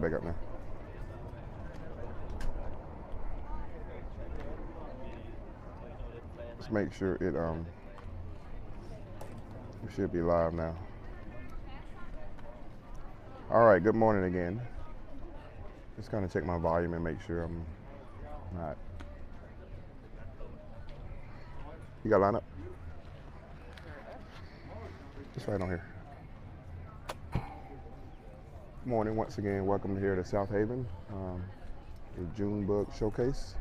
Back up now. Let's make sure it we should be live now. All right, good morning again. Just gonna check my volume and make sure I'm not. You got line up? It's right on here. Good morning once again. Welcome here to South Haven, the June Bug Showcase.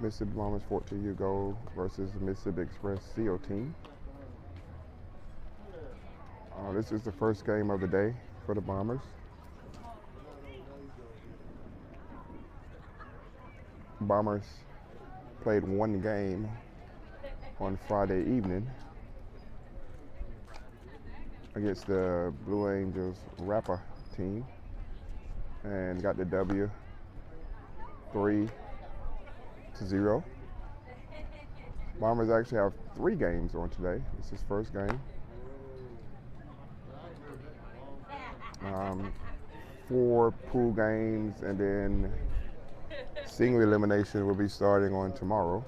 Mississippi Bombers 14U Gold versus the Mississippi MSX-Seale team. This is the first game of the day for the Bombers. Bombers played one game on Friday evening against the Blue Angels Rapper team and got the W 3-0. Bombers actually have 3 games on today. This is first game. 4 pool games, and then single elimination will be starting on tomorrow.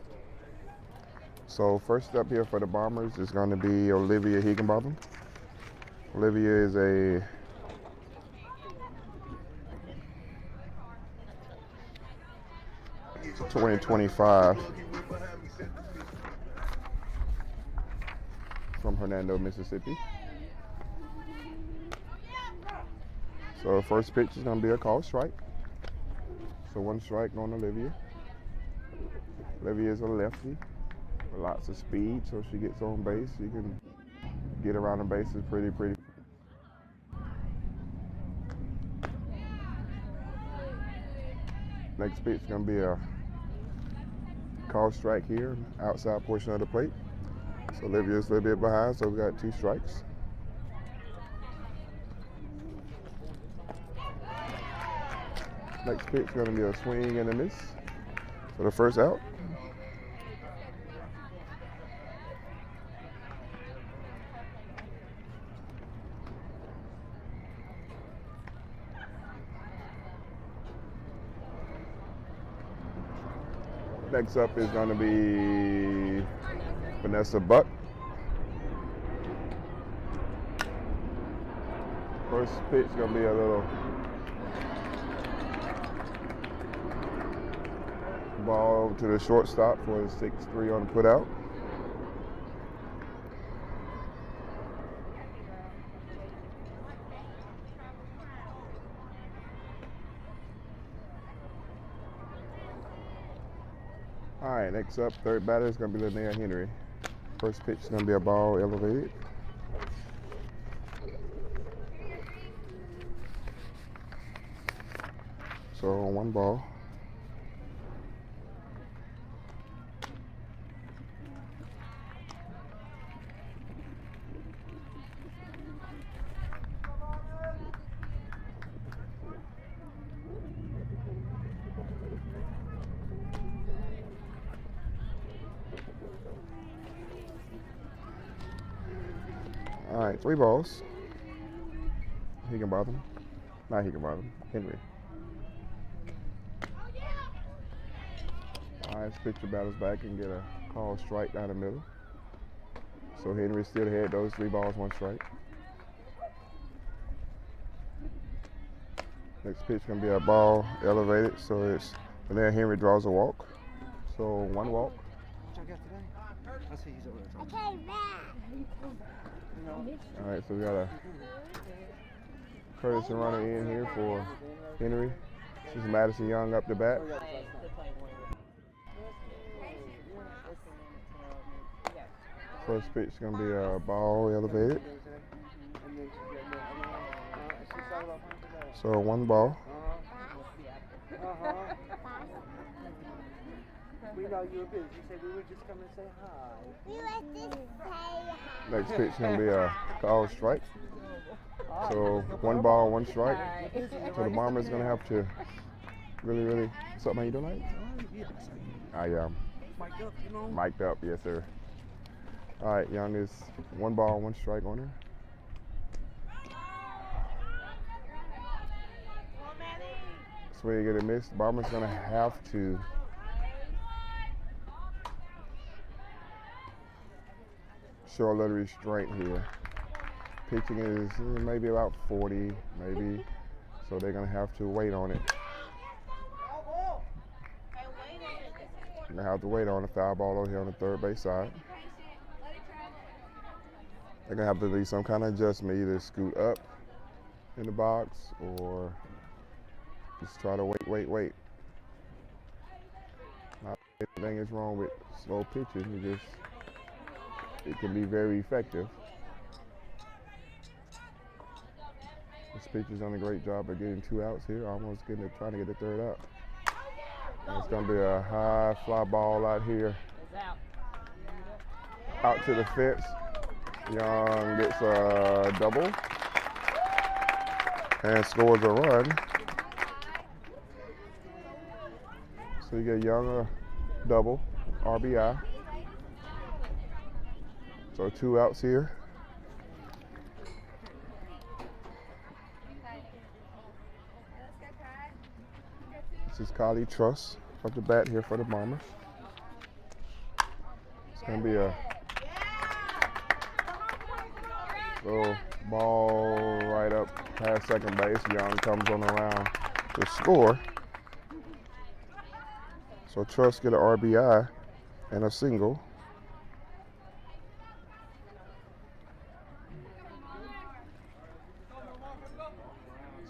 So first up here for the Bombers is going to be Olivia Higginbotham. Olivia is a .2025 from Hernando, Mississippi. So first pitch is going to be a called strike. So 1 strike on Olivia. Olivia is a lefty with lots of speed, so she gets on base. She can get around the bases pretty. Next pitch is going to be a called strike here, outside portion of the plate. So Olivia's a little bit behind, so we got 2 strikes. Next pitch is going to be a swing and a miss for the first out. Next up is going to be Vanessa Buck. First pitch is going to be a little ball to the shortstop for a 6-3 on the put out. All right, next up, third batter is going to be Linnea Henry. First pitch is going to be a ball elevated. So 1 ball. All right, 3 balls. Higginbotham. Not Higginbotham, Henry. All right, let's pitch the batters back and get a call strike down the middle. So Henry still had those 3 balls, 1 strike. Next pitch is going to be a ball elevated, so it's, and then Henry draws a walk. So 1 walk. All right, so we got a Curtis runner in here for Henry. This is Madison Young up the bat. First pitch is going to be a ball elevated. So 1 ball. We know you were busy. You said we would just come and say hi. We would just say hi. Next pitch is going to be a called strike. So 1 ball, 1 strike. So the Bombers going to have to really. What's up, man? You doing right? I am. Mic'd up, you know? Mic'd up, yes, sir. All right, Young is 1 ball, 1 strike on her. Swing and a miss. Bomber's gonna have to show a little restraint here. Pitching is maybe about 40, maybe. So they're gonna have to wait on it. They're gonna have to wait on the foul ball over here on the third base side. They're gonna have to do some kind of adjustment, either scoot up in the box or just try to wait. Not anything is wrong with slow pitching. It can be very effective. This pitcher's done a great job of getting 2 outs here, almost trying to get the third out. And it's gonna be a high fly ball out here, out to the fence. Young gets a double and scores a run. So you get Young a double, RBI. So 2 outs here. This is Kylie Truss at the bat here for the Bombers. It's going to be a little ball right up past second base. Young comes on around to score. So Truss get an RBI and a single.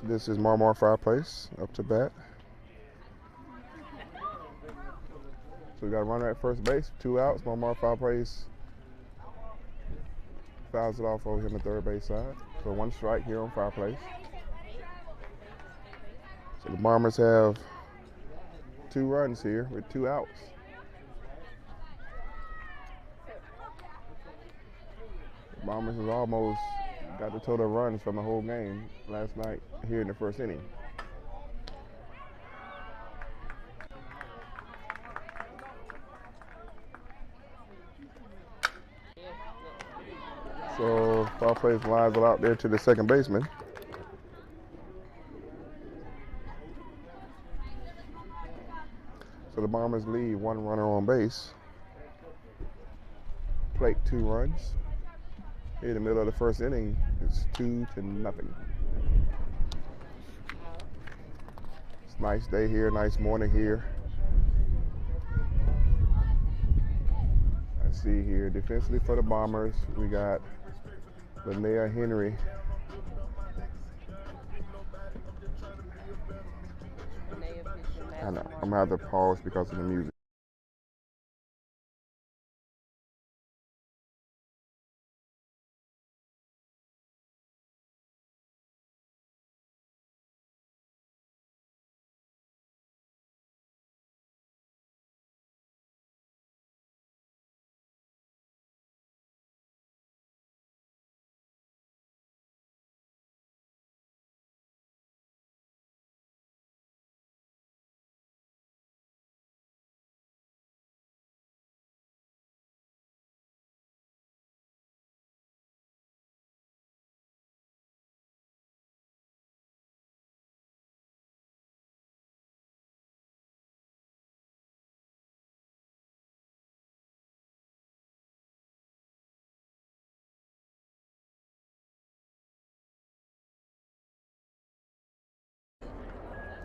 So this is Marmar Fireplace up to bat. So we got a runner at first base, 2 outs. Marmar Fireplace fouls it off over here on the third base side. So 1 strike here on Fireplace. So the Bombers have 2 runs here with 2 outs. The Bombers has almost got the total runs from the whole game last night here in the first inning. So Fireplace lines it out there to the second baseman. So the Bombers lead 1 runner on base. Plate 2 runs. Here in the middle of the first inning, it's 2-0. It's a nice day here, nice morning here. I see here defensively for the Bombers, we got Linnea Henry. I know, I'm gonna have to pause because of the music.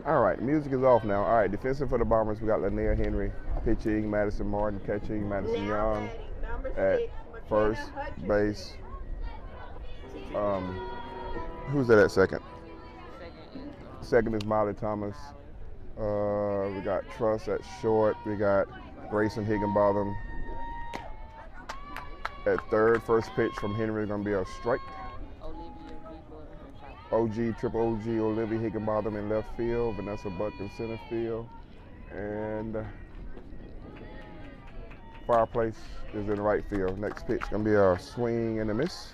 All right, music is off now. All right, defensive for the Bombers, we got Linnea Henry. Pitching, Madison Martin. Catching, Madison Young. At first base. Who's that at second? Second is Molly Thomas. We got Truss at short. We got Grayson Higginbotham at third. First pitch from Henry is going to be a strike. Triple OG, Olivia Higginbotham in left field, Vanessa Buck in center field, and Fireplace is in right field. Next pitch gonna be a swing and a miss.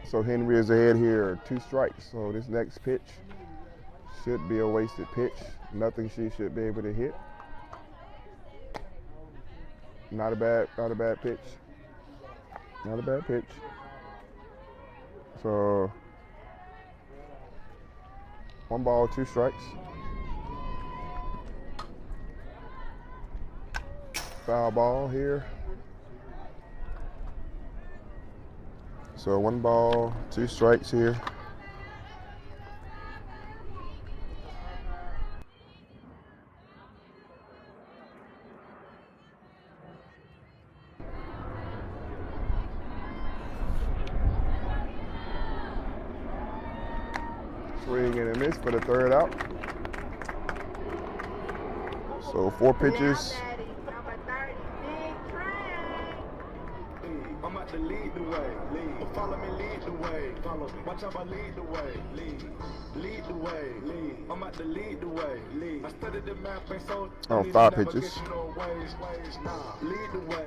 So Henry is ahead here, 2 strikes. So this next pitch should be a wasted pitch. Nothing she should be able to hit. Not a bad pitch. Not a bad pitch. So One ball, two strikes. Foul ball here. So one ball, two strikes here. Swing and a miss for the third out. So 4 pitches. I'm about to lead the way, lead. Follow me, lead the way. Follow. Watch out, I lead the way, lead. Lead the way, lead. I'm about to lead the way, lead. I studied the map and so. Oh, 5 pitches. Nah, lead the way.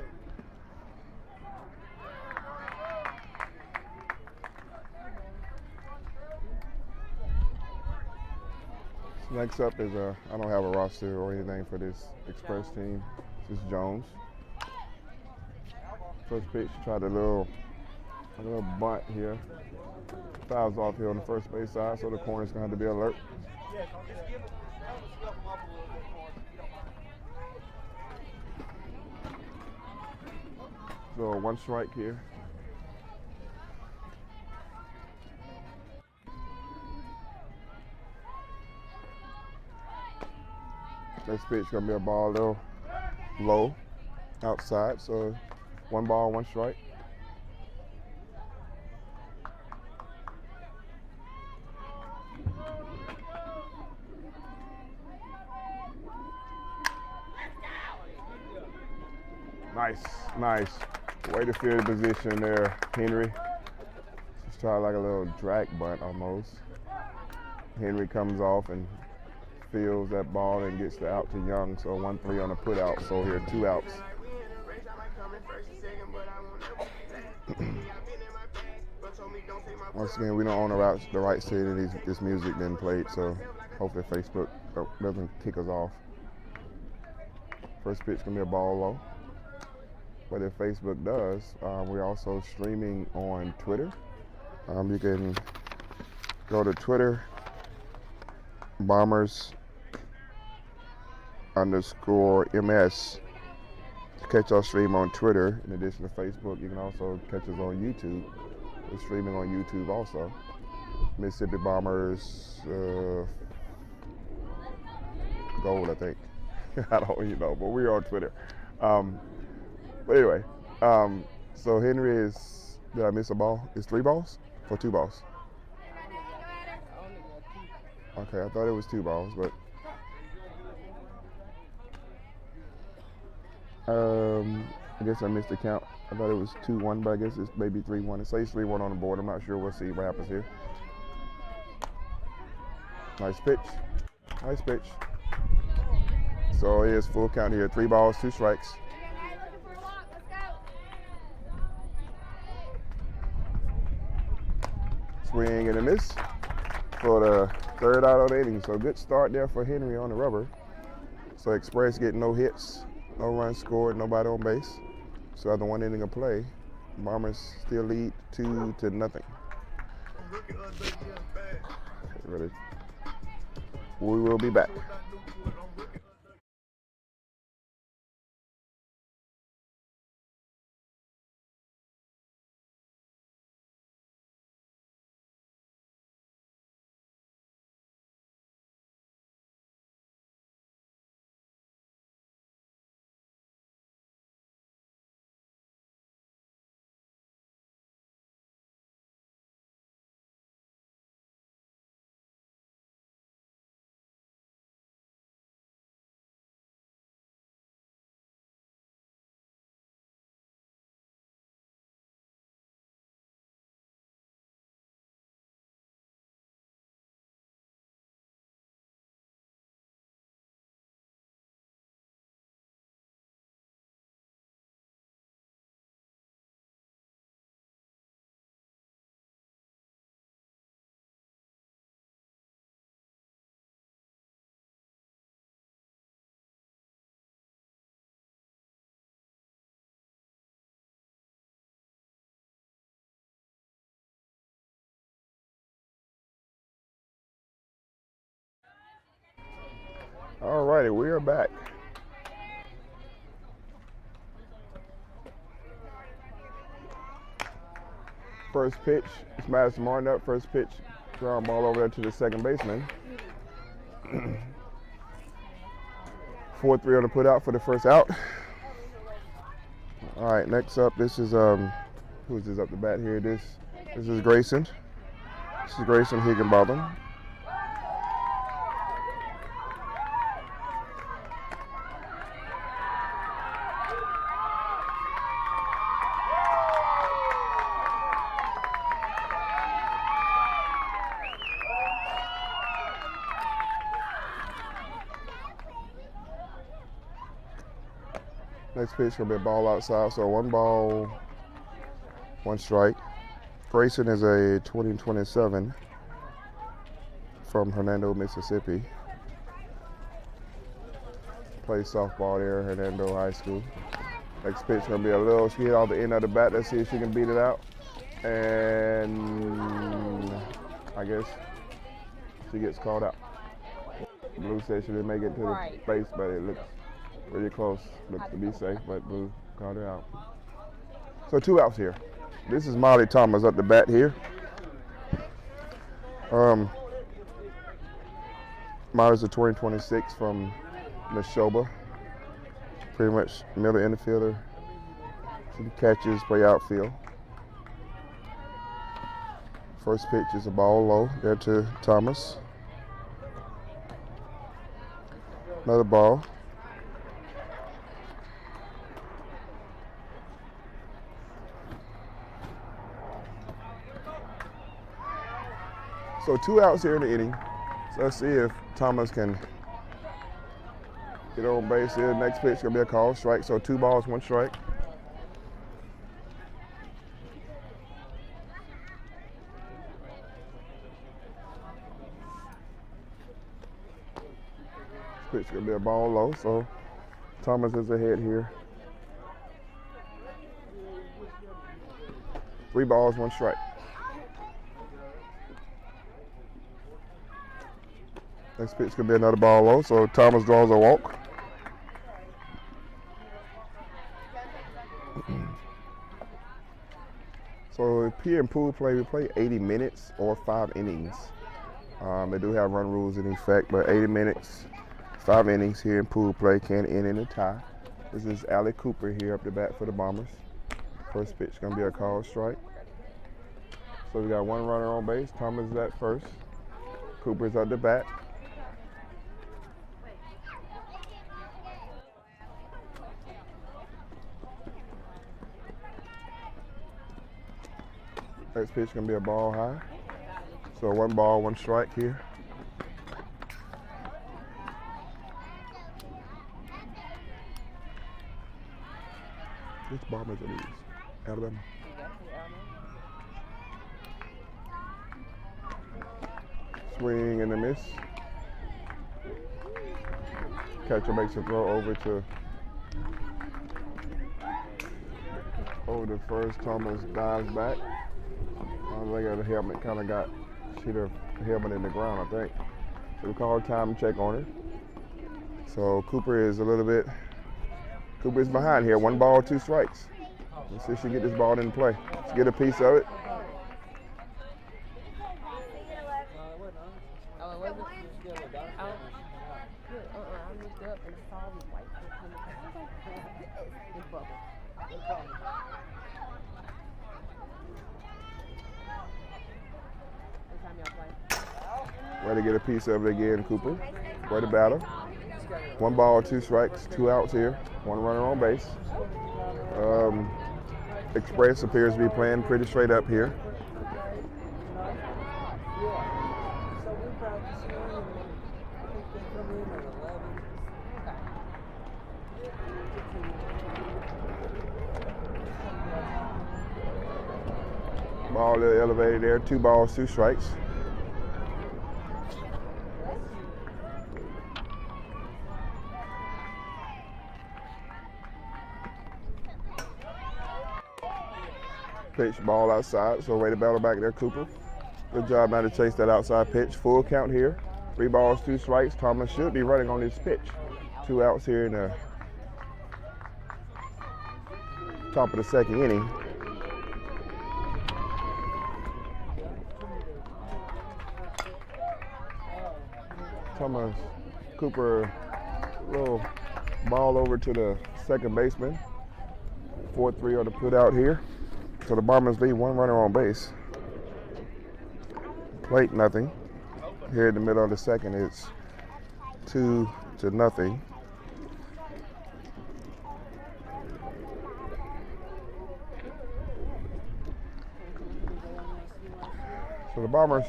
Next up is I don't have a roster or anything for this Express team. This is Jones. First pitch, tried a little bunt here. Fouls off here on the first base side, so the corner's gonna have to be alert. So 1 strike here. Next pitch gonna be a ball a little low outside, so 1 ball, 1 strike. Nice. Way to field position there, Henry. Just try like a little drag bunt almost. Henry comes off and fields that ball and gets the out to Young, so 1-3 on the put out, so here 2 outs. Once again, we don't own the rights to any of this music being played, so hopefully Facebook doesn't kick us off. First pitch gonna be a ball low, but if Facebook does, we're also streaming on Twitter. You can go to Twitter, Bombers_MS to catch our stream on Twitter. In addition to Facebook, you can also catch us on YouTube. We're streaming on YouTube also. Mississippi Bombers Gold, I think. I don't even know, but we're on Twitter. But anyway, so Henry is, did I miss a ball? It's 3 balls or 2 balls? Okay, I thought it was 2 balls, but I guess I missed the count. I thought it was 2-1, but I guess it's maybe 3-1. It says 3-1 on the board. I'm not sure. We'll see what happens here. Nice pitch. So it is full count here. 3 balls, 2 strikes. Swing and a miss for the third out of the inning. So good start there for Henry on the rubber. So Express getting no hits, no runs scored, nobody on base. So after 1 inning of play, Bombers still lead 2-0. We will be back. All righty, we are back. First pitch, it's Madison Martin up. First pitch, ground ball over there to the second baseman. 4-3 on the put out for the first out. All right, next up, this is who's this up the bat here? This is Grayson. This is Grayson Higginbotham. Next pitch gonna be a ball outside, so 1 ball, 1 strike. Grayson is a 2027 from Hernando, Mississippi. Plays softball there, Hernando High School. Next pitch gonna be a little, she hit off the end of the bat. Let's see if she can beat it out. And I guess she gets called out. Blue said she didn't make it to the base, but it looks pretty close. Looks to be safe, but Blue called her out. So 2 outs here. This is Molly Thomas up the bat here. Molly's a 2026 from Neshoba. Pretty much middle infielder. She catches, play outfield. First pitch is a ball low there to Thomas. Another ball. So 2 outs here in the inning. So let's see if Thomas can get on base here. Next pitch gonna be a call, strike. So 2 balls, 1 strike. Pitch gonna be a ball low. So Thomas is ahead here. 3 balls, 1 strike. Next pitch could be another ball low, so Thomas draws a walk. So here in pool play, we play 80 minutes or 5 innings. They do have run rules in effect, but 80 minutes, 5 innings here in pool play can end in a tie. This is Allie Cooper here up the bat for the Bombers. First pitch gonna be a call, strike. So we got 1 runner on base. Thomas is at first. Cooper's at the bat. Next pitch gonna be a ball high. So 1 ball, 1 strike here. Which Bombers are these? Alabama. Swing and a miss. Catcher makes a throw over to first. Thomas dives back. They got the helmet, kind of got the helmet in the ground, I think. So we call time and check on her. So Cooper is behind here. 1 ball, 2 strikes. Let's see if she get this ball into play. Let's get a piece of it. Way to get a piece of it again, Cooper. Way to battle. 1 ball, 2 strikes, 2 outs here. 1 runner on base. Express appears to be playing pretty straight up here. Ball elevated there. 2 balls, 2 strikes. Pitch, ball outside, so way to battle back there, Cooper. Good job not to chase that outside pitch. Full count here. 3 balls, 2 strikes. Thomas should be running on this pitch. 2 outs here in the top of the second inning. Thomas Cooper, little ball over to the second baseman. 4-3 on the put out here. So the Bombers lead 1 runner on base. Plate nothing. Here in the middle of the second, it's 2-0. So the Bombers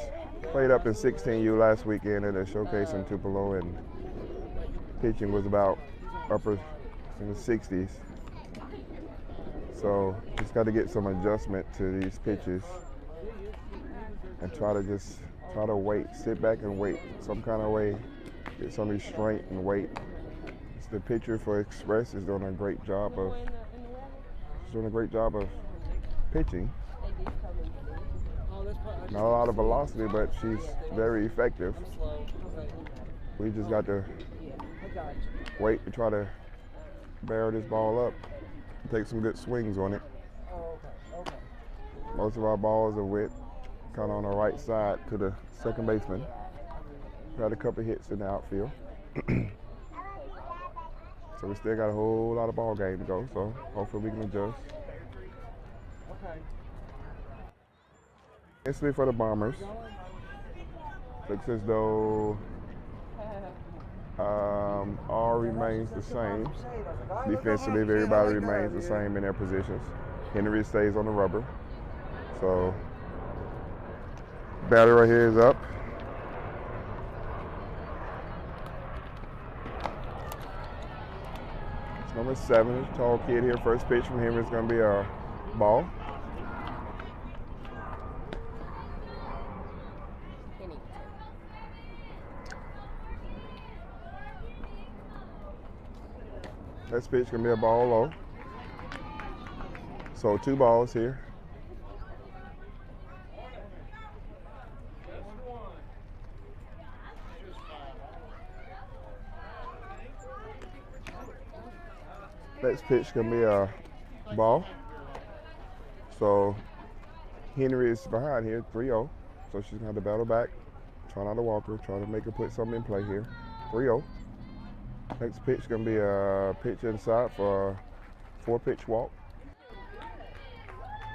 played up in 16U last weekend at a showcase in Tupelo, and pitching was about upper in the 60s. So just got to get some adjustment to these pitches and try to wait, sit back and wait some kind of way, get some restraint and wait. The pitcher for Express is doing a great job of pitching. Not a lot of velocity, but she's very effective. We just got to wait to try to barrel this ball up, take some good swings on it. Most of our balls are with kind of on the right side to the second baseman. Got a couple hits in the outfield. So we still got a whole lot of ball game to go, so hopefully we can adjust. Instantly for the Bombers. Looks as though all remains the same. Defensively, everybody remains the same in their positions. Henry stays on the rubber. So batter right here is up. It's number 7, tall kid here. First pitch from him is going to be a ball. Next pitch going to be a ball low. So 2 balls here. Next pitch going to be a ball. So Henry is behind here, 3-0. So she's going to have to battle back, try not to walk her, try to make her put something in play here. 3-0. Next pitch is going to be a pitch inside for a 4-pitch walk.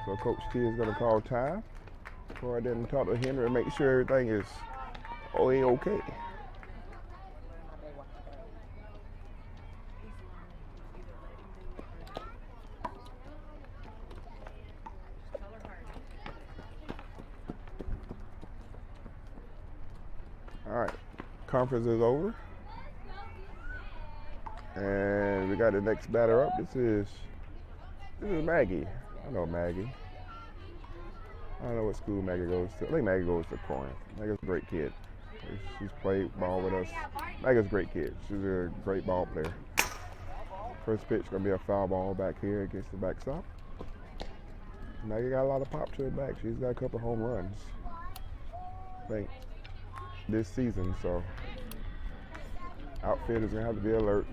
So Coach T is going to call time. Before I didn't talk to Henry and make sure everything is okay. All right, conference is over. And we got the next batter up. This is Maggie. I know Maggie. I don't know what school Maggie goes to. I think Maggie goes to Corinth. Maggie's a great kid. She's played ball with us. Maggie's a great kid. She's a great ball player. First pitch gonna be a foul ball back here against the backstop. Maggie got a lot of pop to her back. She's got a couple home runs, I think, this season. So outfield is gonna have to be alert.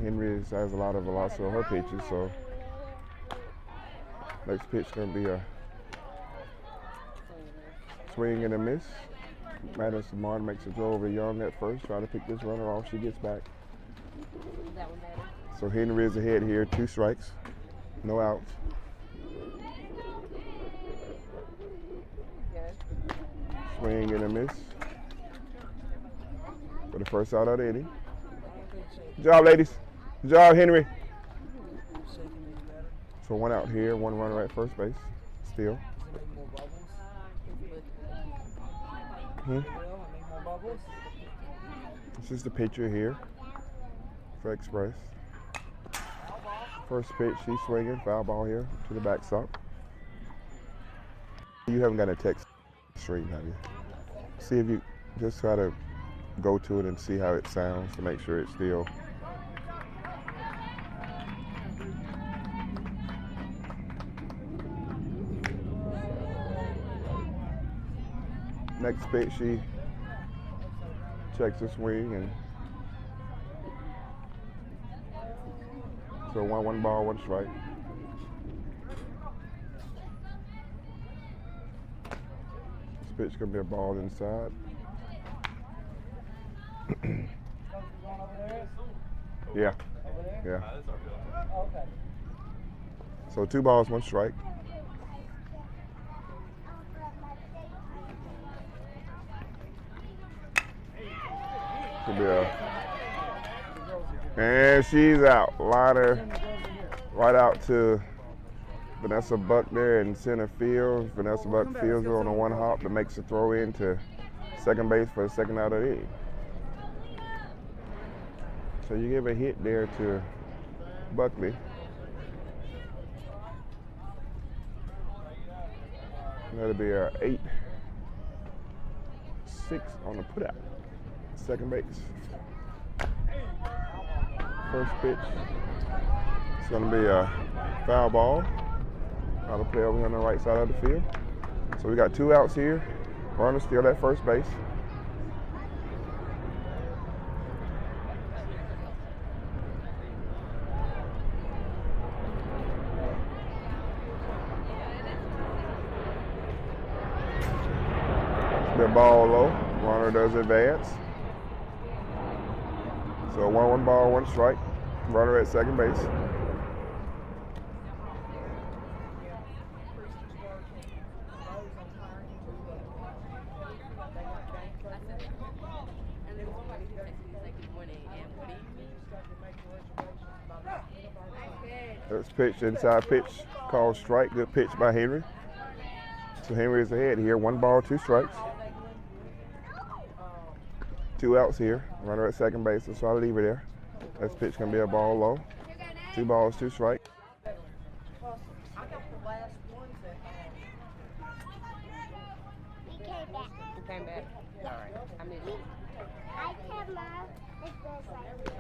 Henry has a lot of velocity on her pitches, so next pitch gonna be a swing and a miss. Madison Martin makes a throw over Young at first, try to pick this runner off. She gets back. So Henry is ahead here, 2 strikes, no outs. Swing and a miss for the first out of the inning. Good job, ladies. Good job, Henry. So 1 out here, 1 runner at first base. Still. This is the pitcher here for Express. First pitch, she's swinging, foul ball here to the backstop. You haven't got a text string, have you? See if you just try to go to it and see how it sounds to make sure it's still. Next pitch, she checks the swing, and so one ball, one strike. This pitch gonna be a ball inside. Yeah. Yeah. So 2 balls, 1 strike. Could be and she's out. Liner right out to Vanessa Buck there in center field. Vanessa Buck fields her on a 1 hop that makes a throw in to second base for the second out of the inning. So you give a hit there to Buckley. That'll be a 8-6 on the putout. Second base. First pitch. It's going to be a foul ball. Another play over here on the right side of the field. So we got 2 outs here. Runner still at first base. The ball low. Runner does advance. So 1 ball, 1 strike. Runner at second base. That's pitch, inside pitch, called strike. Good pitch by Henry. So Henry is ahead here. 1 ball, 2 strikes. 2 outs here. Runner at second base, so I'll leave her there. This pitch can be a ball low. 2 balls, 2 strikes. We came back. You came back? All right. I missed it. I came up. It goes like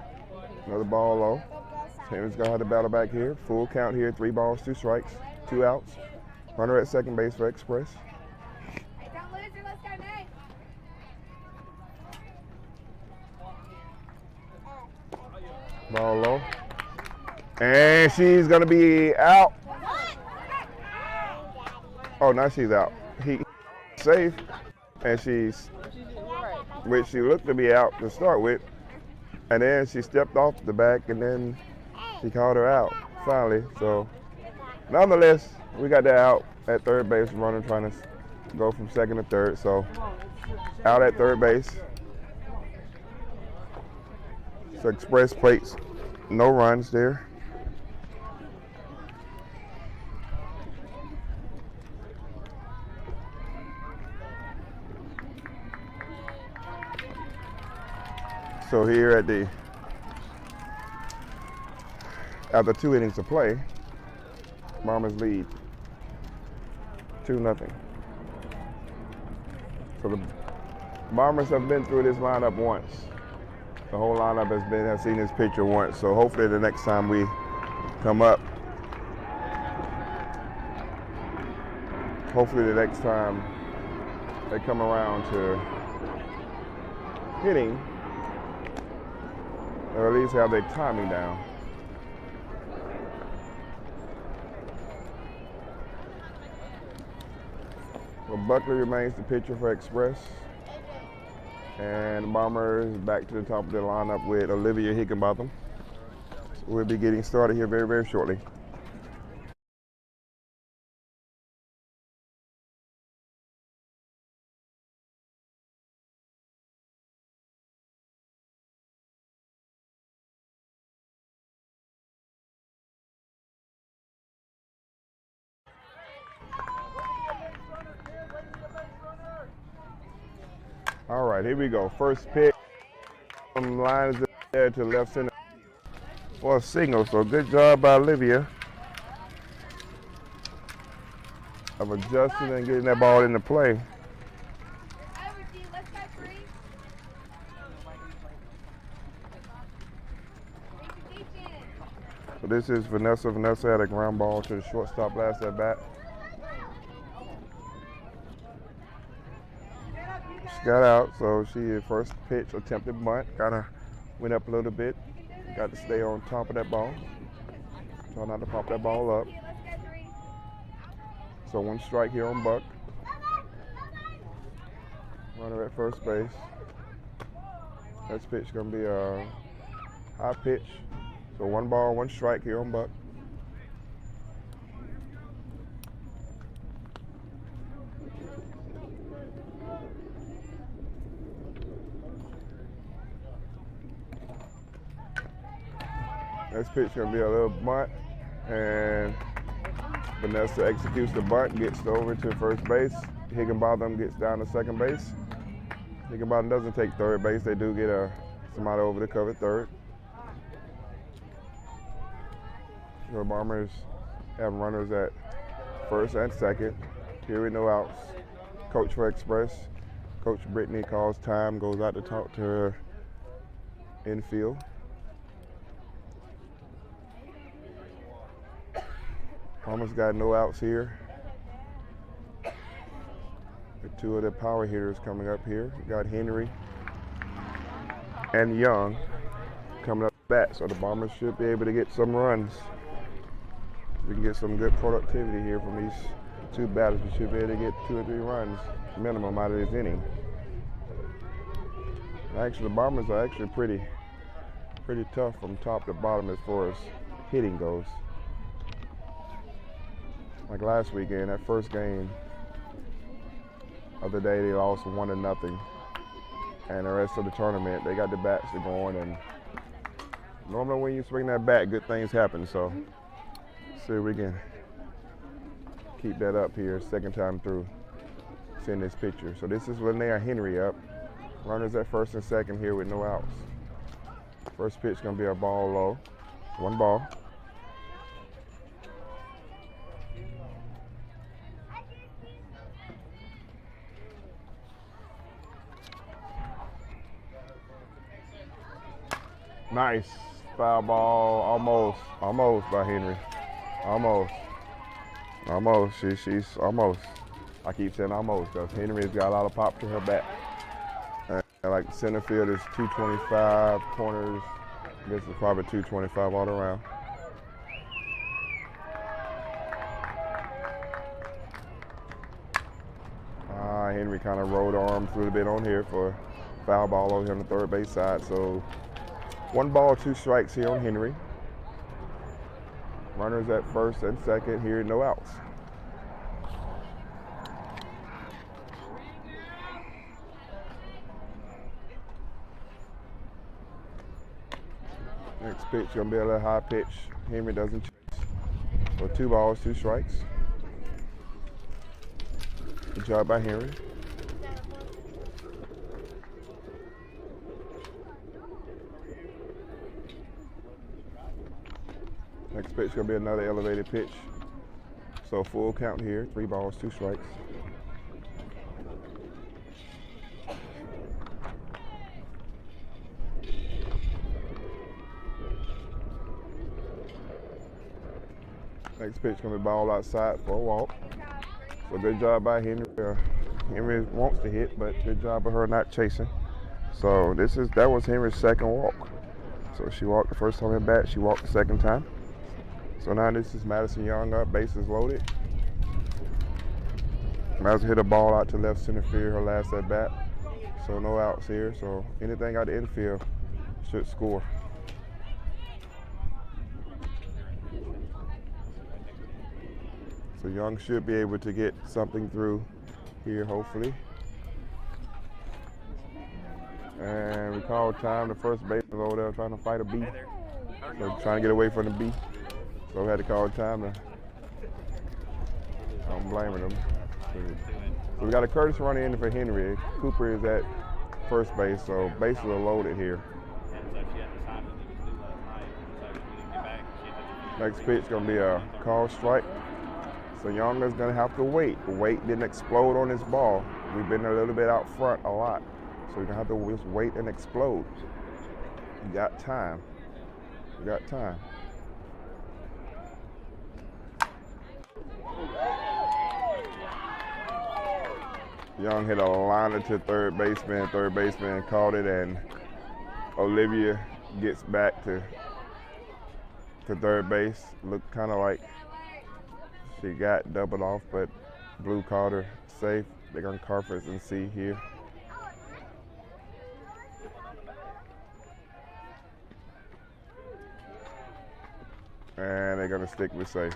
Another ball low. Henry's gonna have to battle back here. Full count here. 3 balls, 2 strikes. 2 outs. Runner at second base for Express. Don't lose her. Let's go, Nate. Ball low. And she's gonna be out. Oh, now she's out. He safe. And she's, which she looked to be out to start with. And then she stepped off the back and then she called her out finally. So nonetheless, we got that out at third base. Runner trying to go from second to third. So out at third base. So Express plates, no runs there. So here at the, after 2 innings of play, Bombers lead 2-0. So the Bombers have been through this lineup once. The whole lineup has seen this pitcher once. So hopefully the next time we come up, hopefully the next time they come around to hitting, or at least have their timing down. Well, Buckley remains the pitcher for Express. And the Bombers back to the top of the lineup with Olivia Higginbotham. So we'll be getting started here very, very shortly. All right, here we go. First pitch. Line is there to left center for a single. So good job by Olivia of adjusting and getting that ball into play. So this is Vanessa. Vanessa had a ground ball to the shortstop last at bat. got out, so she first pitch attempted bunt, kind of went up a little bit, got to stay on top of that ball, try not to pop that ball up. So 1 strike here on Buck. Runner at first base. Next pitch gonna be a high pitch. So 1 ball, 1 strike here on Buck. Next pitch gonna be a little bunt, and Vanessa executes the bunt, gets over to first base. Higginbotham gets down to second base. Higginbotham doesn't take third base. They do get somebody over to cover third. The Bombers have runners at first and second. Here with no outs. Coach for Express. Coach Brittany calls time, goes out to talk to her infield. Bombers got no outs here. The 2 of the power hitters coming up here. We got Henry and Young coming up to bat, so the Bombers should be able to get some runs. We can get some good productivity here from these 2 batters. We should be able to get 2 or 3 runs minimum out of this inning. Actually, the Bombers are actually pretty tough from top to bottom as far as hitting goes. Like last weekend, that first game of the day, they lost 1-0. And the rest of the tournament, they got the bats going. And normally when you swing that bat, good things happen. So see if we can keep that up here, second time through seeing this picture. So this is Linnea Henry up. Runners at first and second here with no outs. First pitch gonna be a ball low. 1 ball. Nice foul ball, almost by Henry, almost. She's almost. I keep saying almost because Henry's got a lot of pop to her bat. And like center field is 225, corners, I guess it's probably 225 all around. Henry kind of rolled arms a little bit on here for foul ball over here on the third base side. So 1 ball, 2 strikes here on Henry. Runners at first and second here, no outs. Next pitch gonna be a little high pitch. Henry doesn't chase. So 2 balls, 2 strikes. Good job by Henry. Next pitch gonna be another elevated pitch. So full count here, 3 balls, 2 strikes. Next pitch gonna be ball outside for a walk. So good job by Henry. Henry wants to hit, but good job of her not chasing. So that was Henry's second walk. So she walked the first time at bat, she walked the second time. So now this is Madison Young up, bases loaded. Madison hit a ball out to left center field her last at bat. So no outs here. So anything out the infield should score. So Young should be able to get something through here, hopefully. And we called time. The first baseman over there trying to fight a bee. So trying to get away from the bee. So we had to call time. I'm blaming them. So we got a Curtis running in for Henry. Cooper is at first base, so bases are loaded here. Next pitch gonna be a call strike. So Young is gonna have to wait. The weight didn't explode on this ball. We've been a little bit out front a lot. So you're gonna have to just wait and explode. You got time. You got time. Young hit a liner to third baseman. Third baseman caught it, and Olivia gets back to third base. Looked kind of like she got doubled off, but Blue caught her safe. They're gonna conference and see here. And they're gonna stick with safe.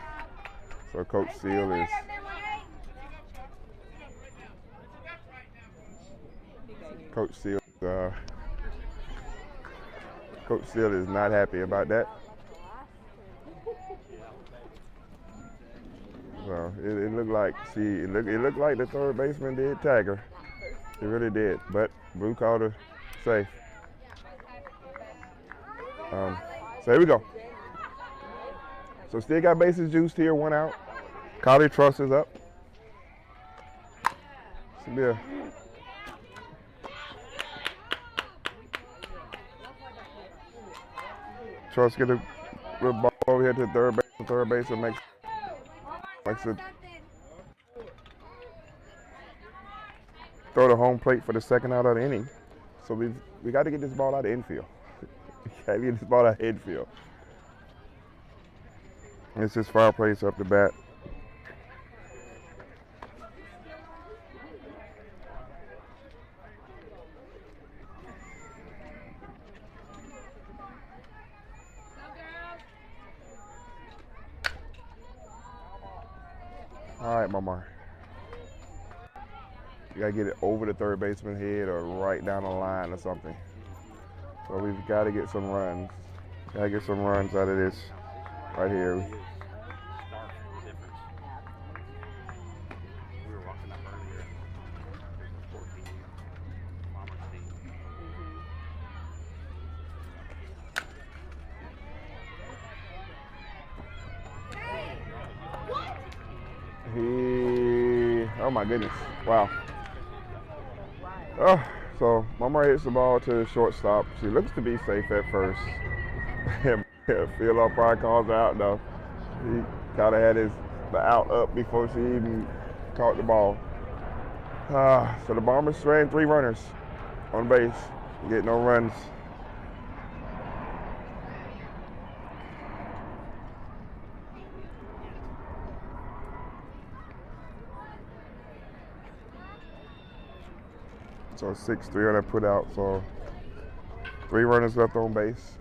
So Coach Seale is Coach Seale is not happy about that. So it looked like it looked like the third baseman did tag her. He really did, but Blue called her safe. So here we go. So still got bases juiced here, 1 out. Collie Truss is up. Yeah. Truss get a ball over here to third base. Third base and makes it throw the home plate for the second out of the inning. So we got to get this ball out of infield. We got to get this ball out of infield. It's just fireplace up the bat. All right, Mama. You gotta get it over the third baseman head or right down the line or something. So we've got to get some runs. Gotta get some runs out of this right here. Oh my goodness, wow. Oh, so Mama hits the ball to the shortstop. She looks to be safe at first. Field probably calls her out though. He kind of had the out up before she even caught the ball. So the Bombers ran 3 runners on base, get no runs. So 6-3 on that put out, so 3 runners left on base.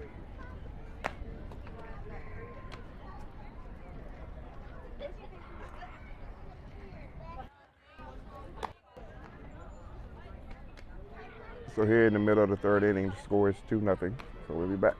So here in the middle of the 3rd inning, the score is 2-0, so we'll be back.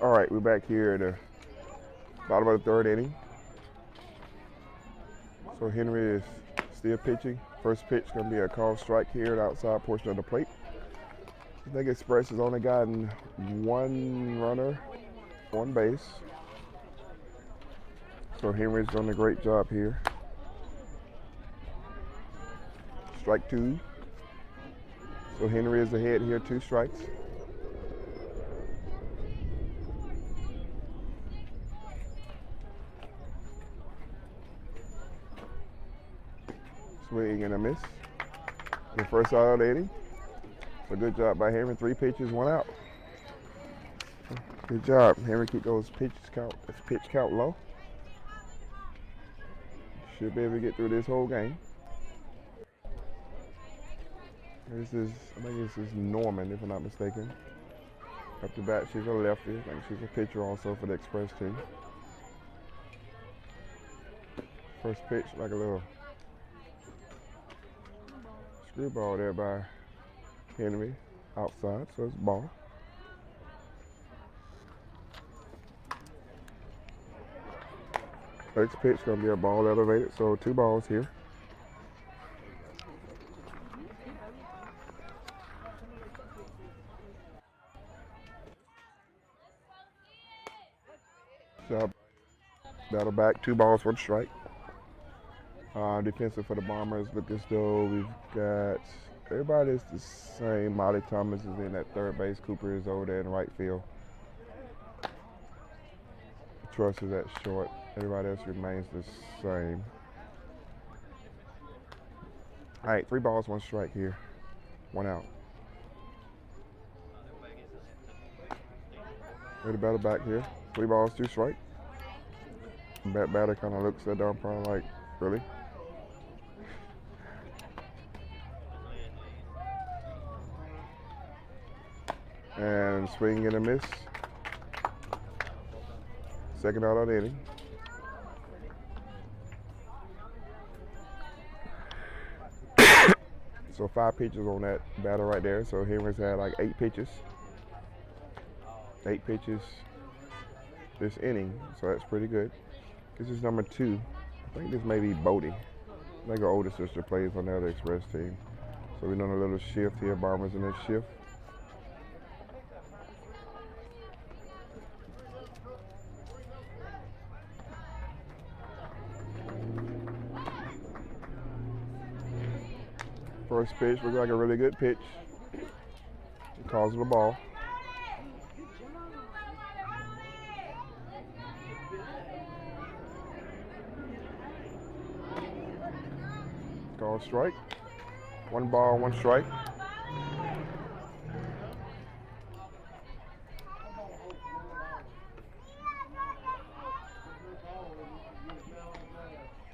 All right, we're back here at the bottom of the 3rd inning. So Henry is still pitching. First pitch gonna be a called strike here at the outside portion of the plate. I think Express has only gotten 1 runner on base. So Henry's done a great job here. Strike 2. So Henry is ahead here, 2 strikes. Swing and a miss. The first out of the inning. So good job by Henry. 3 pitches, 1 out. Good job. Henry keep those pitch count low. Should be able to get through this whole game. I think this is Norman, if I'm not mistaken. Up to bat, she's a lefty. I think she's a pitcher also for the Express team. First pitch, like a little Screw ball there by Henry outside, so it's ball. Next pitch gonna be a ball elevated, so 2 balls here. So battle back, 2 balls, 1 strike. Defensive for the Bombers, look as though we've got everybody's the same. Molly Thomas is in at third base. Cooper is over there in right field. Truss is at short. Everybody else remains the same. All right, 3 balls, 1 strike here. 1 out. Ready to battle back here. 3 balls, 2 strike. That batter kind of looks at the umpire like, really? And swing and a miss. Second out of the inning. So 5 pitches on that batter right there. So Henry's had like 8 pitches. 8 pitches this inning. So that's pretty good. This is number 2. I think this may be Bodie. I think her older sister plays on the other Express team. So we're doing a little shift here. Bombers in this shift. First pitch looks like a really good pitch. It calls it a ball. Call strike. 1 ball, 1 strike.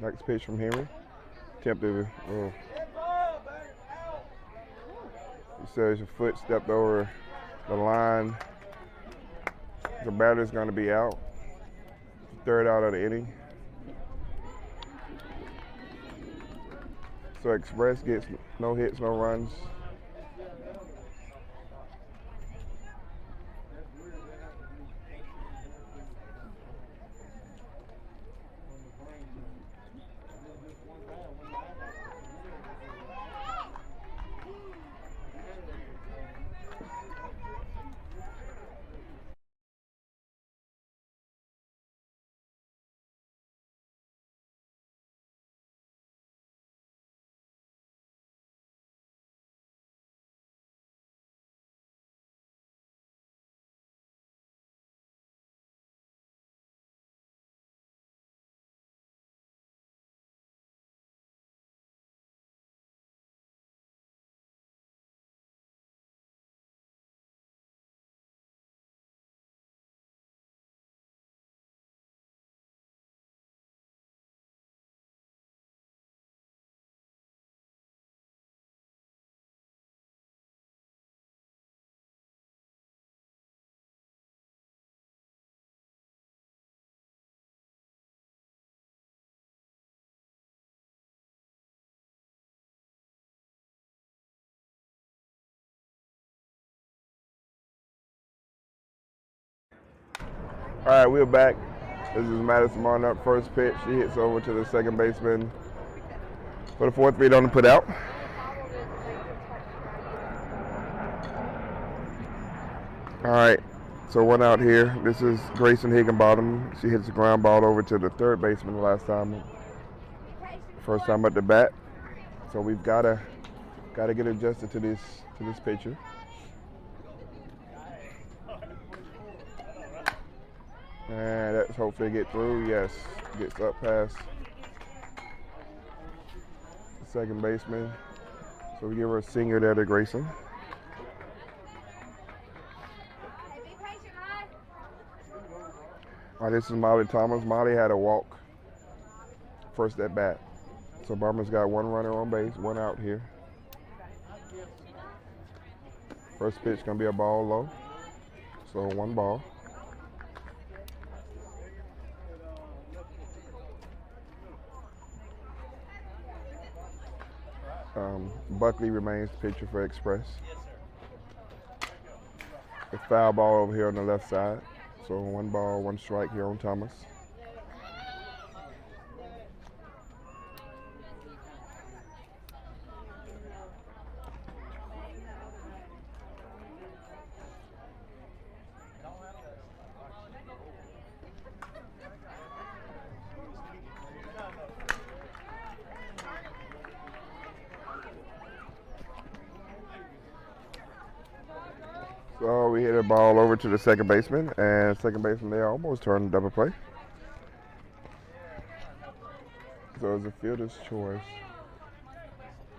Next pitch from Henry. Attempted. He says your foot stepped over the line. The batter's going to be out. 3rd out of the inning. So Express gets no hits, no runs. All right, we're back. This is Madison Martin up first pitch. She hits over to the second baseman for the 4th feet on the put out. All right, so 1 out here. This is Grayson Higginbottom. She hits the ground ball over to the 3rd baseman the last time. First time at the bat. So we've gotta get adjusted to this pitcher. And that's hopefully get through. Yes, gets up past the second baseman. So we give her a single there to Grayson. All right, this is Molly Thomas. Molly had a walk first at bat. So Bombers got 1 runner on base, 1 out here. First pitch gonna be a ball low. So 1 ball. Buckley remains pitcher for Express. The foul ball over here on the left side. So 1 ball, 1 strike here on Thomas. So we hit a ball over to the second baseman, and second baseman there almost turned double play. So it's a fielder's choice.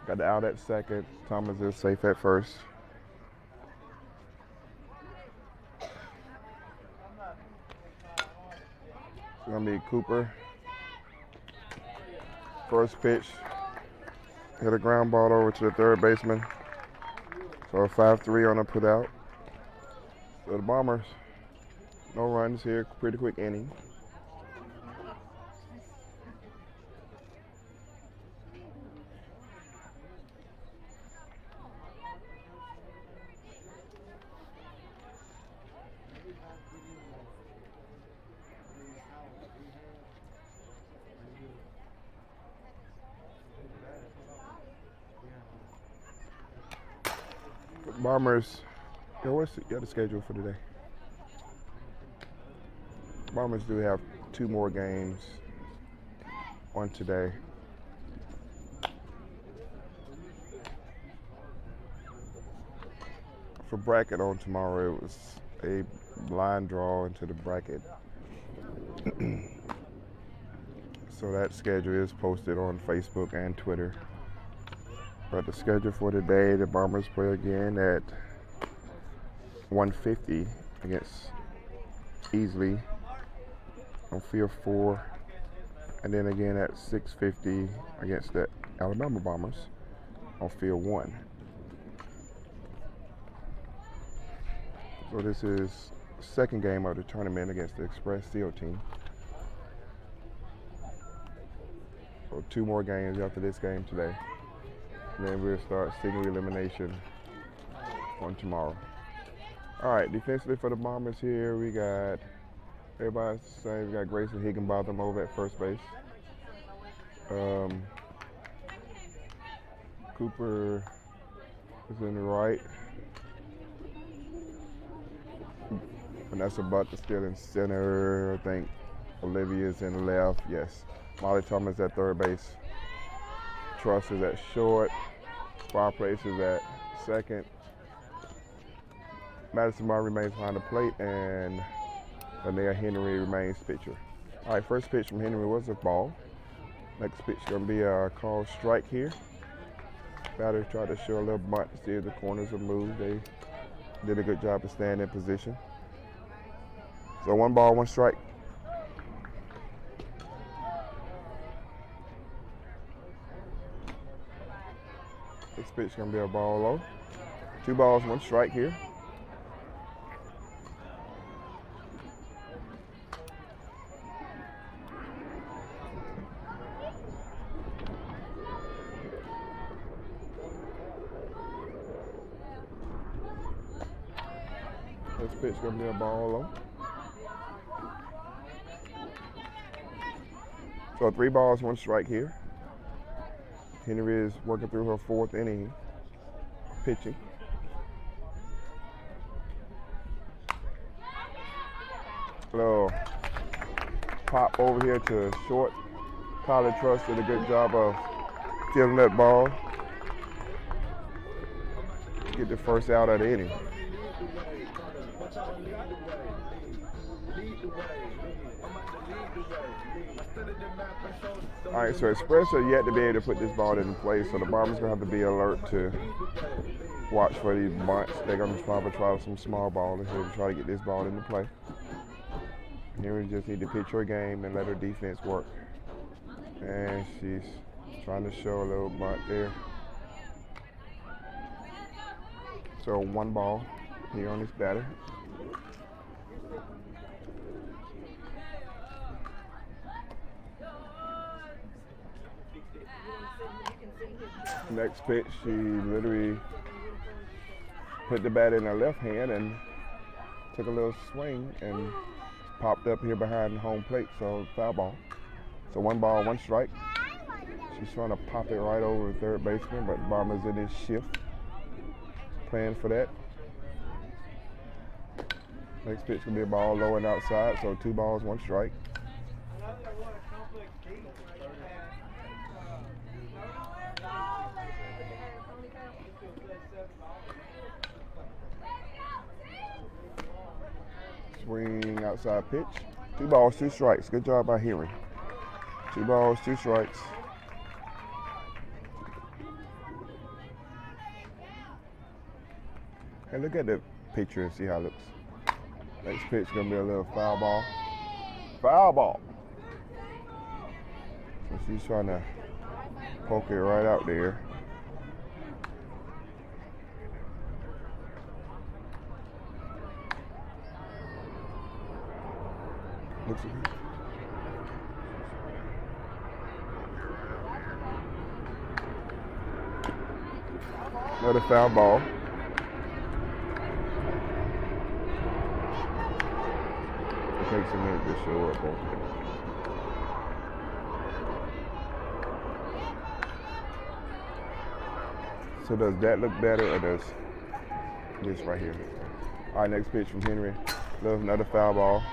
Got the out at second. Thomas is safe at first. It's gonna be Cooper. First pitch. Hit a ground ball over to the third baseman. So a 5-3 on a put out. So the Bombers, no runs here, pretty quick inning. Bombers, what's the schedule for today? Bombers do have 2 more games on today. For bracket on tomorrow, it was a blind draw into the bracket. So that schedule is posted on Facebook and Twitter. But the schedule for today, the Bombers play again at 1:50 against Easley on field 4, and then again at 6:50 against the Alabama Bombers on field 1. So this is the second game of the tournament against the MSX-Seale team. So 2 more games after this game today. And then we'll start single elimination on tomorrow. All right, defensively for the Bombers here, we got everybody's the same. We got Grayson Higginbotham over at first base. Cooper is in the right. Vanessa Buck is still in center. I think Olivia's in the left. Yes. Molly Thomas at third base. Truss is at short. Fireplace is at second. Madison Martin remains behind the plate, and Linnea Henry remains pitcher. All right, first pitch from Henry was a ball. Next pitch is going to be a called strike here. Batter tried to show a little bunt to see if the corners will move. They did a good job of staying in position. So 1 ball, 1 strike. This pitch is going to be a ball low. 2 balls, 1 strike here. This pitch is going to be a ball low. So 3 balls, 1 strike here. Henry is working through her 4th inning pitching. Little pop over here to short. Kylie Truss did a good job of fielding that ball. Get the first out of the inning. All right, so Express are yet to be able to put this ball in play, so the Bombers gonna have to be alert to watch for these bunts. They're gonna probably try some small ball in here to try to get this ball into play. Here we just need to pitch her game and let her defense work. And she's trying to show a little bunt there. So 1 ball here on this batter. Next pitch, she literally put the bat in her left hand and took a little swing and popped up here behind the home plate, so foul ball. So 1 ball, 1 strike. She's trying to pop it right over the third baseman, but the Bombers in this shift, playing for that. Next pitch gonna be a ball low and outside, so 2 balls, 1 strike. Swing outside pitch. 2 balls, 2 strikes. Good job by Henry. 2 balls, 2 strikes. And look at the picture and see how it looks. Next pitch gonna be a little foul ball. Foul ball. So she's trying to poke it right out there. Looks good. Another foul ball. It takes a minute to show up on here. So does that look better or does this right here? All right, next pitch from Henry. Love another foul ball.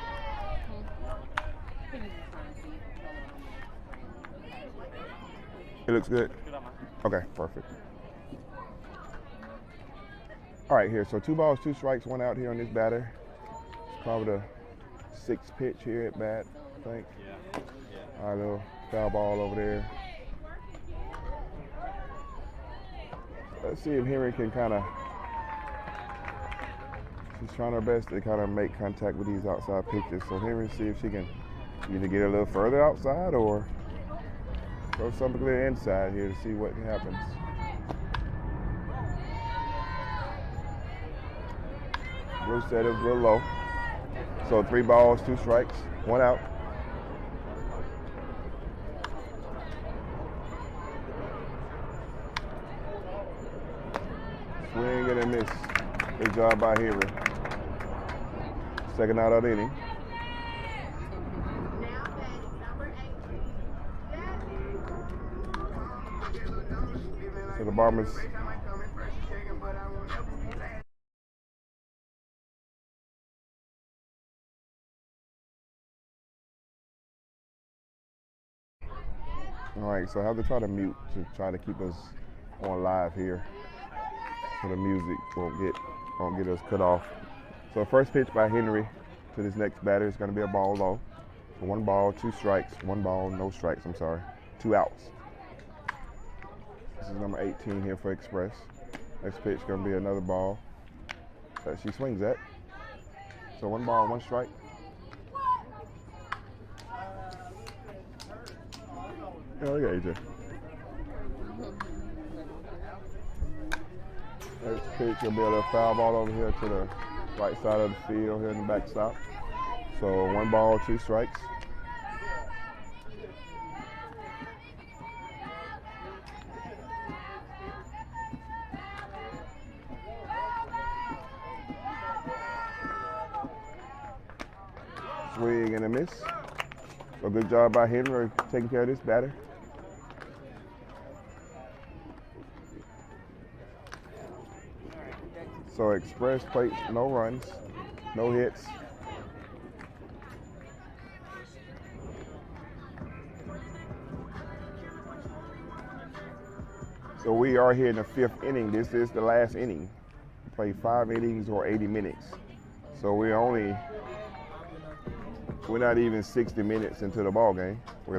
It looks good? Okay, perfect. All right, here, so 2 balls, 2 strikes, 1 out here on this batter. It's probably the 6th pitch here at bat, I think. All right, little foul ball over there. Let's see if Henry can kind of, she's trying her best to kind of make contact with these outside pitches. So Henry, see if she can either get a little further outside or throw something to the inside here to see what happens. Blue said it was a little low. So 3 balls, 2 strikes, 1 out. Swing and a miss. Good job by Henry. Second out of the inning. So the Bombers all right, so I have to try to mute to try to keep us on live here so the music won't get us cut off. So first pitch by Henry to this next batter is going to be a ball low. So 1 ball, 2 strikes, 1 ball, no strikes, I'm sorry, 2 outs. This is number 18 here for Express. Next pitch going to be another ball that she swings at. So 1 ball, 1 strike. Oh, yeah, AJ. Next pitch will be a little foul ball over here to the right side of the field here in the backstop. So 1 ball, 2 strikes. Swing and a miss. So good job by Henry taking care of this batter. So Express plates, no runs, no hits. So we are here in the 5th inning. This is the last inning. Play 5 innings or 80 minutes. So we're not even 60 minutes into the ball game. We're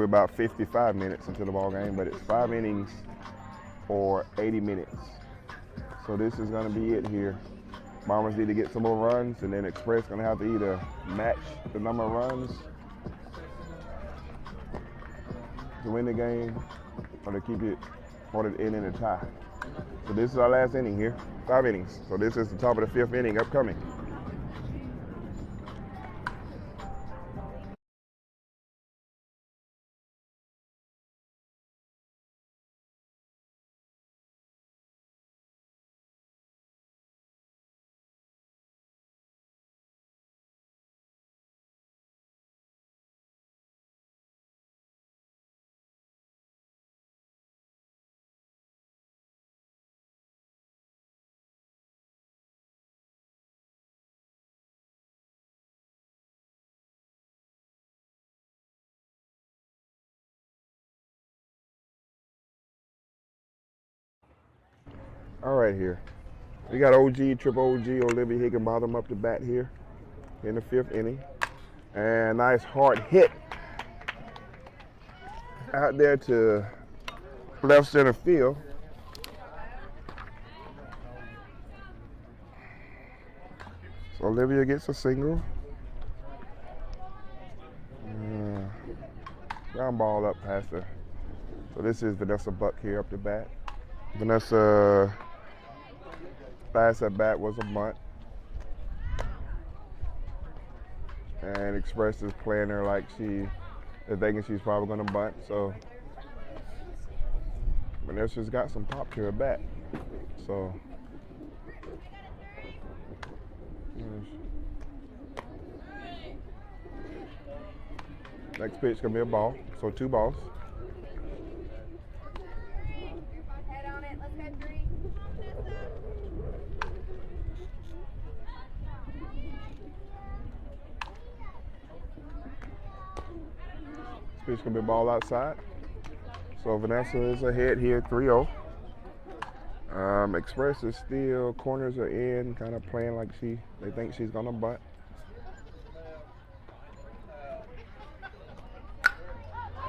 about 55 minutes into the ball game, but it's 5 innings or 80 minutes. So this is going to be it here. Bombers need to get some more runs, and then Express going to have to either match the number of runs to win the game, or to keep it, or to end in a tie. So this is our last inning here, 5 innings. So this is the top of the 5th inning upcoming. All right here. We got OG, triple OG, Olivia Higginbottom up to bat here in the 5th inning. And nice hard hit out there to left center field. So Olivia gets a single. Ground ball up past her. So this is Vanessa Buck here up to bat. Vanessa last at bat was a bunt. And Express is playing her like they're thinking she's probably going to bunt. So Vanessa's got some pop to her bat. So next pitch gonna be a ball. So 2 balls. Head on it. Let's go 3. Pitch gonna be a ball outside. So Vanessa is ahead here, 3-0. Express is still, corners are in, kind of playing like they think she's gonna bunt.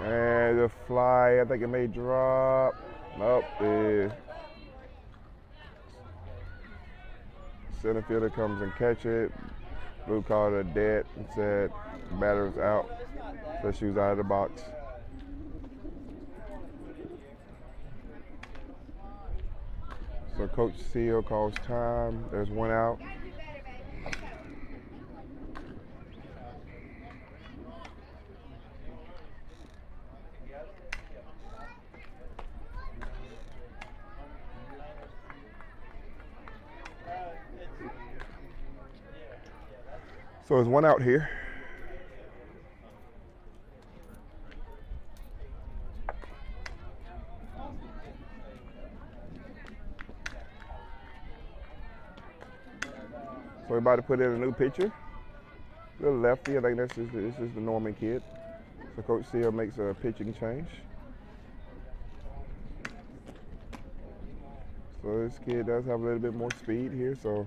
And the fly, I think it may drop. Nope, the center fielder comes and catch it. Blue called her dead and said batter's out. So she was out of the box. So Coach Seale calls time. There's 1 out. So there's 1 out here. So we're about to put in a new pitcher. Little lefty, I think this is the Norman kid. So Coach Seale makes a pitching change. So this kid does have a little bit more speed here, so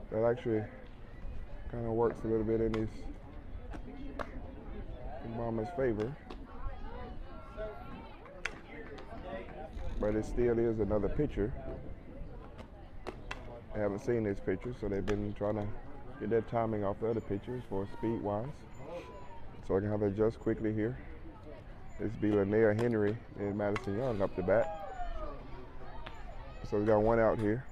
that actually kind of works a little bit in Mama's favor. But it still is another pitcher. I haven't seen this pitcher, so they've been trying to get their timing off the other pitchers for speed-wise. So I can have to adjust quickly here. This be Linnea Henry and Madison Young up to bat. So we got 1 out here.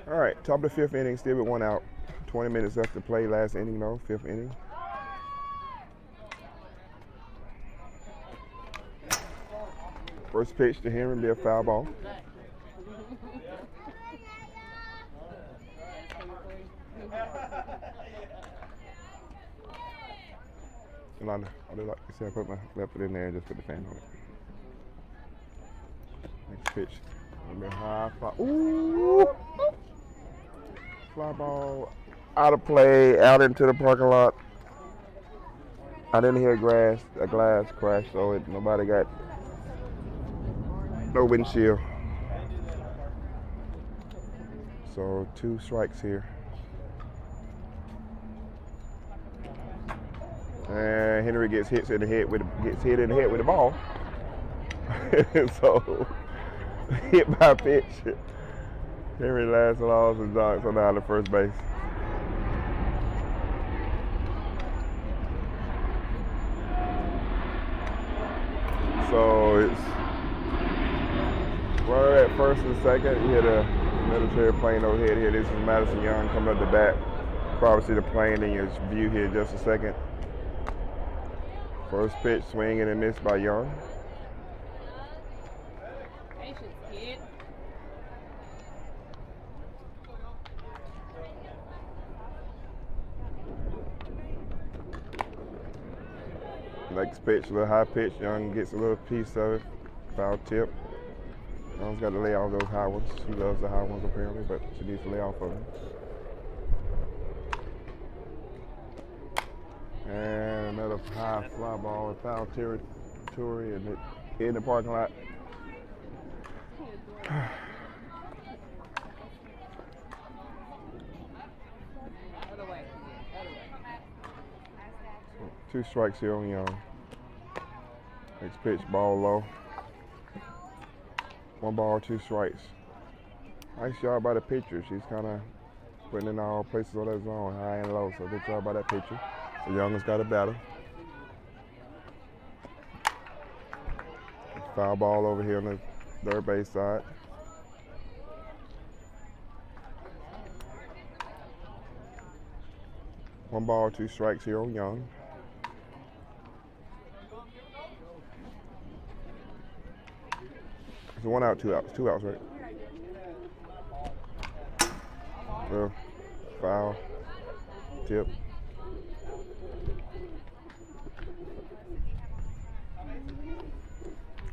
All right, top of the 5th inning, still with 1 out. 20 minutes left to play, last inning though, 5th inning. First pitch to Henry, be a foul ball. And I like I said, I left it in there and just put the fan on it. Next pitch, gonna be a high fly. Ooh! Fly ball out of play, out into the parking lot. I didn't hear a glass crash, so nobody got no windshield. So 2 strikes here. And Henry gets hit in the head with the ball. So hit by pitch. Henry last lost and dunks on down to first base. So it's runner at first and second. He hit a military plane overhead here. This is Madison Young coming up the bat. Probably see the plane in your view here in just a second. First pitch, swing and a miss by Young. Patience, kid. Next pitch, a little high pitch. Young gets a little piece of it. Foul tip. Young's got to lay off those high ones. She loves the high ones apparently, but she needs to lay off of them. of high fly ball and foul territory and in the parking lot. Two strikes here on Young. Next pitch, ball low. 1 ball, 2 strikes. Nice job by the pitcher. She's kind of putting in all places on that zone, high and low. So good job by that pitcher. So Young has got a batter. Foul ball over here on the third base side. One ball, 2 strikes here on Young. It's 1 out, 2 outs. 2 outs, right? Foul. Tip.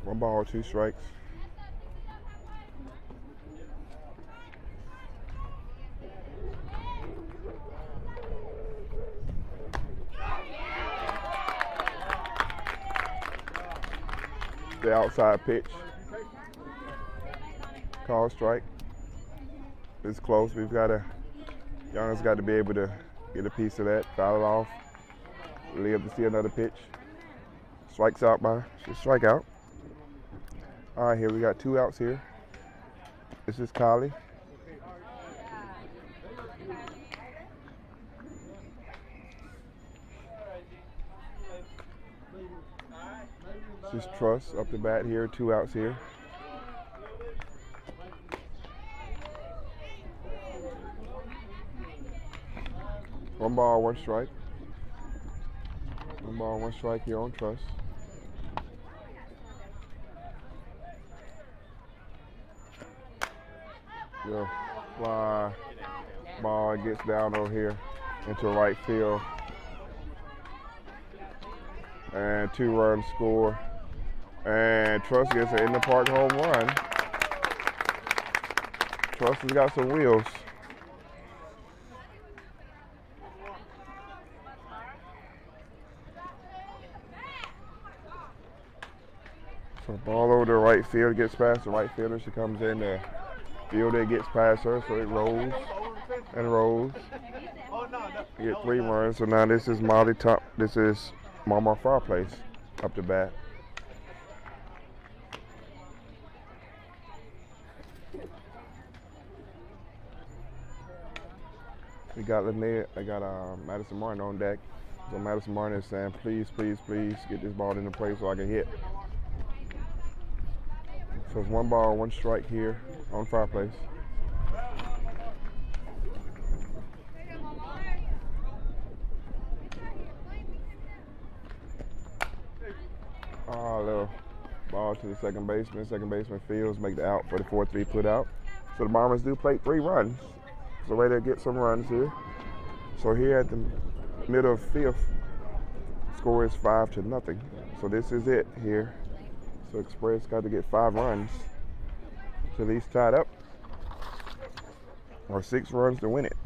One ball, 2 strikes. The outside pitch. Call strike. It's close. Young has got to be able to get a piece of that, foul it off, live to see another pitch. Strikes out by, should strike out. All right, here we got 2 outs here. This is Kylie. This is Truss up the bat here, 2 outs here. One ball, 1 strike. 1 ball, 1 strike here on Truss. The fly ball gets down over here into right field. And 2 runs score. And Truss gets an in the park home run. Truss has got some wheels. So ball over to right field, gets past the right fielder. She comes in, the fielder gets past her, so it rolls and rolls. You get 3 runs. So now this is Molly Top. This is Mama Fireplace up the bat. We got Lynette. I got Madison Martin on deck. So Madison Martin is saying, please, please, please get this ball into play so I can hit. So it's 1 ball, 1 strike here on Fireplace. Little ball to the second baseman. Second baseman fields, make the out for the 4-3 put out. So the Bombers do play 3 runs. It's a way to get some runs here. So here at the middle of 5th, score is 5-0. So this is it here. So Express got to get 5 runs to at least tie it up, or 6 runs to win it.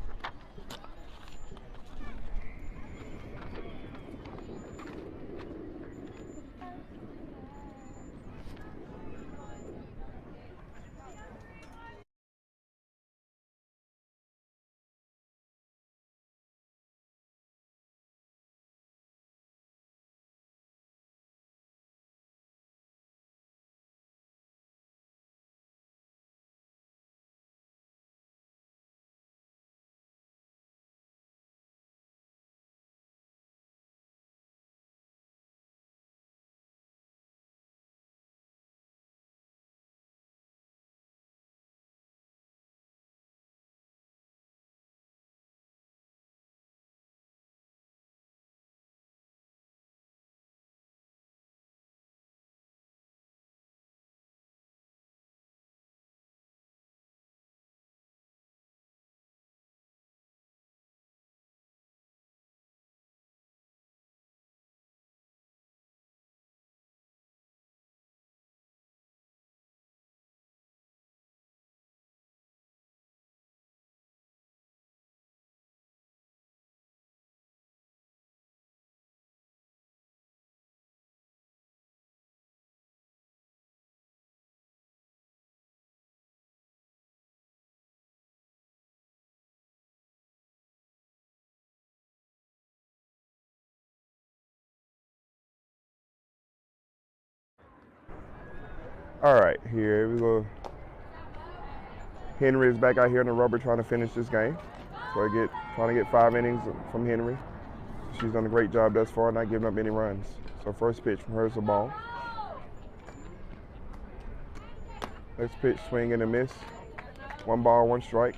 All right, here we go. Henry is back out here in the rubber trying to finish this game. So trying to get 5 innings from Henry. She's done a great job thus far, not giving up any runs. So first pitch from her is a ball. Next pitch, swing and a miss. 1 ball, 1 strike.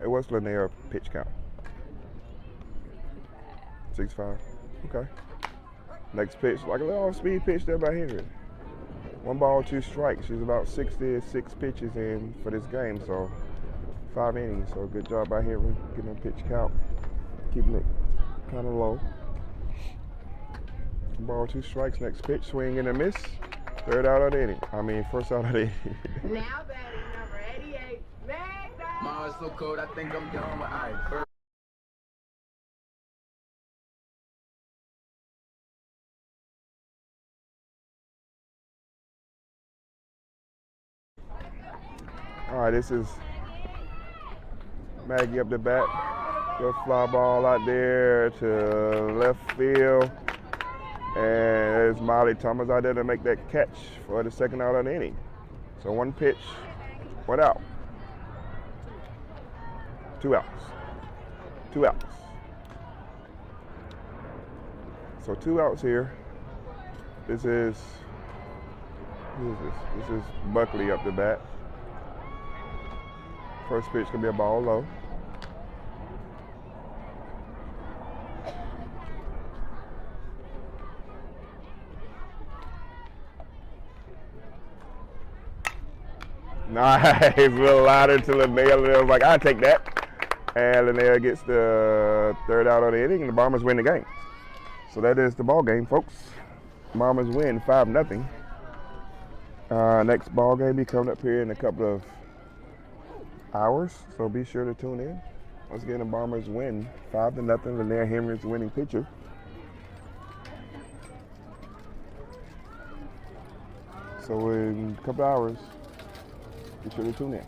It was Linnea pitch count. 6-5. Okay. Next pitch, like a little off-speed pitch there by Henry. 1 ball, 2 strikes. She's about 66 pitches in for this game, so 5 innings. So good job by Henry getting a pitch count, keeping it kind of low. 1 ball, 2 strikes. Next pitch, swing and a miss. 3rd out of the inning. First out of the inning. Now batting number 88, Magda. My heart's so cold, I think I'm done with ice. All right, this is Maggie up the bat. Good fly ball out there to left field. And there's Molly Thomas out there to make that catch for the 2nd out of the inning. So 1 pitch, 1 out. 2 outs. 2 outs. So 2 outs here. Who is this? This is Buckley up the bat. First pitch gonna be a ball low. Nice, a little louder to Linnea. Linnea was like, I'll take that. And Linnea gets the 3rd out of the inning, and the Bombers win the game. So that is the ball game, folks. Bombers win 5-0. Next ball game be coming up here in a couple of hours, so be sure to tune in. Once again, the Bombers win 5-0. Linnea Henry is the winning pitcher. So in a couple of hours, be sure to tune in.